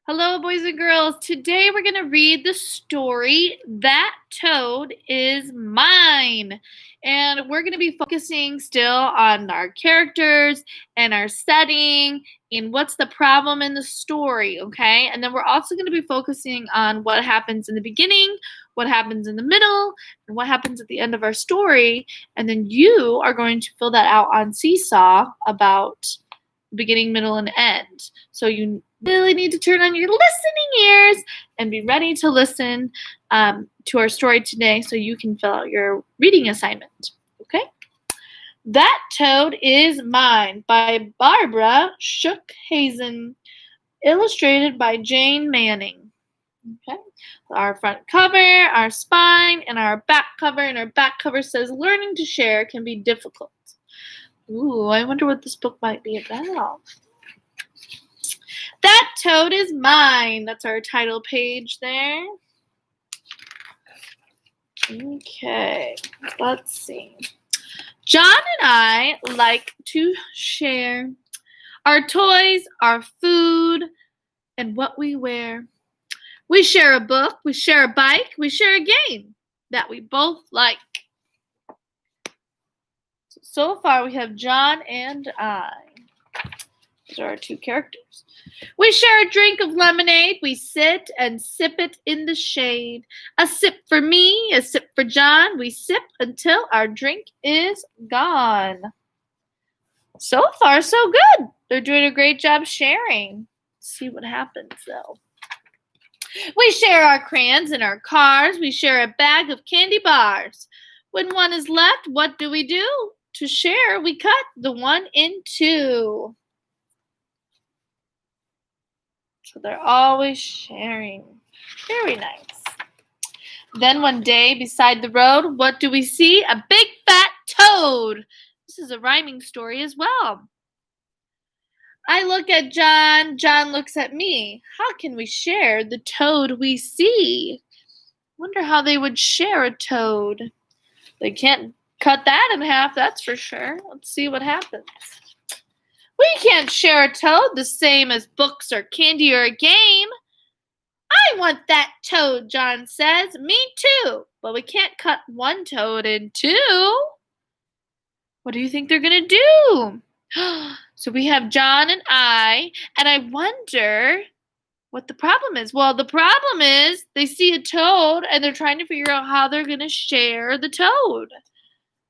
Hello, boys and girls. Today we're going to read the story That Toad Is Mine. And we're going to be focusing still on our characters and our setting and what's the problem in the story, okay? And then we're also going to be focusing on what happens in the beginning, what happens in the middle, and what happens at the end of our story. And then you are going to fill that out on Seesaw about beginning, middle, and end. So you really need to turn on your listening ears and be ready to listen to our story today so you can fill out your reading assignment. Okay? That Toad Is Mine by Barbara Shookhazen, illustrated by Jane Manning. Okay? Our front cover, our spine, and our back cover. And our back cover says, "Learning to share can be difficult." Ooh, I wonder what this book might be about. That Toad Is Mine. That's our title page there. Okay, let's see. John and I like to share our toys, our food, and what we wear. We share a book, we share a bike, we share a game that we both like. So far, we have John and I. Those are our two characters. We share a drink of lemonade. We sit and sip it in the shade. A sip for me, a sip for John. We sip until our drink is gone. So far, so good. They're doing a great job sharing. Let's see what happens, though. We share our crayons and our cars. We share a bag of candy bars. When one is left, what do? To share, we cut the one in two. So they're always sharing. Very nice. Then one day, beside the road, what do we see? A big fat toad. This is a rhyming story as well. I look at John. John looks at me. How can we share the toad we see? Wonder how they would share a toad. They can't cut that in half, that's for sure. Let's see what happens. We can't share a toad the same as books or candy or a game. I want that toad, John says. Me too. But we can't cut one toad in two. What do you think they're going to do? So we have John and I wonder what the problem is. Well, the problem is they see a toad and they're trying to figure out how they're going to share the toad.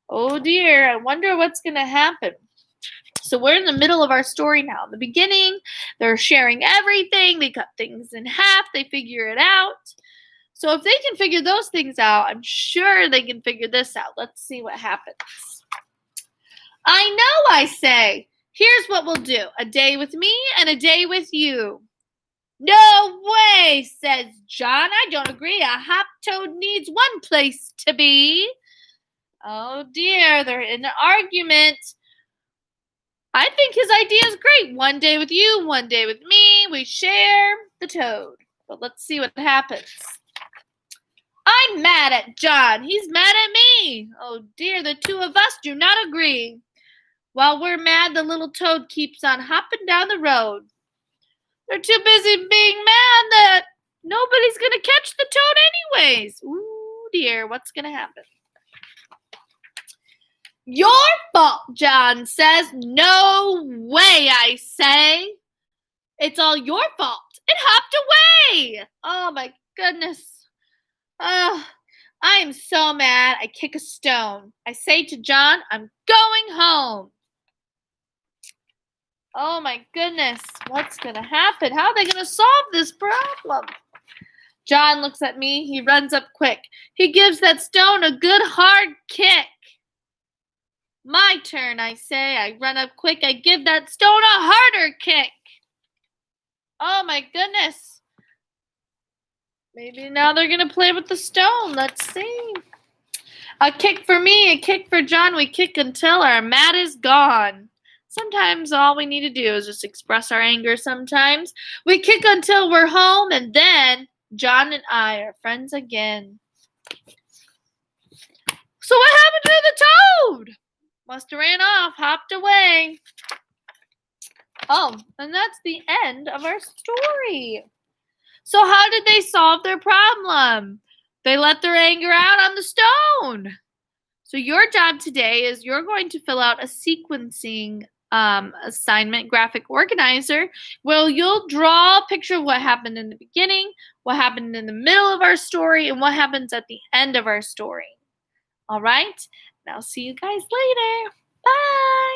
Oh dear, I wonder what's going to happen. So we're in the middle of our story now. In the beginning, they're sharing everything. They cut things in half. They figure it out. So if they can figure those things out, I'm sure they can figure this out. Let's see what happens. I know, I say. Here's what we'll do. A day with me and a day with you. No way, says John. I don't agree. A hop toad needs one place to be. Oh dear, they're in an argument. I think his idea is great. One day with you, one day with me. We share the toad. But let's see what happens. I'm mad at John. He's mad at me. Oh dear, the two of us do not agree. While we're mad, the little toad keeps on hopping down the road. They're too busy being mad that nobody's going to catch the toad anyways. Ooh dear, what's going to happen? Your fault, John says. No way, I say. It's all your fault. It hopped away. Oh, my goodness. Oh, I am so mad. I kick a stone. I say to John, I'm going home. Oh, my goodness. What's going to happen? How are they going to solve this problem? John looks at me. He runs up quick. He gives that stone a good hard kick. My turn, I say. I run up quick. I give that stone a harder kick. Oh, my goodness. Maybe now they're going to play with the stone. Let's see. A kick for me, a kick for John. We kick until our mat is gone. Sometimes all we need to do is just express our anger sometimes. We kick until we're home, and then John and I are friends again. So what happened to the toad? Must have ran off, hopped away. Oh, and that's the end of our story. So how did they solve their problem? They let their anger out on the stone. So your job today is you're going to fill out a sequencing assignment graphic organizer where you'll draw a picture of what happened in the beginning, what happened in the middle of our story, and what happens at the end of our story. All right? And I'll see you guys later. Bye.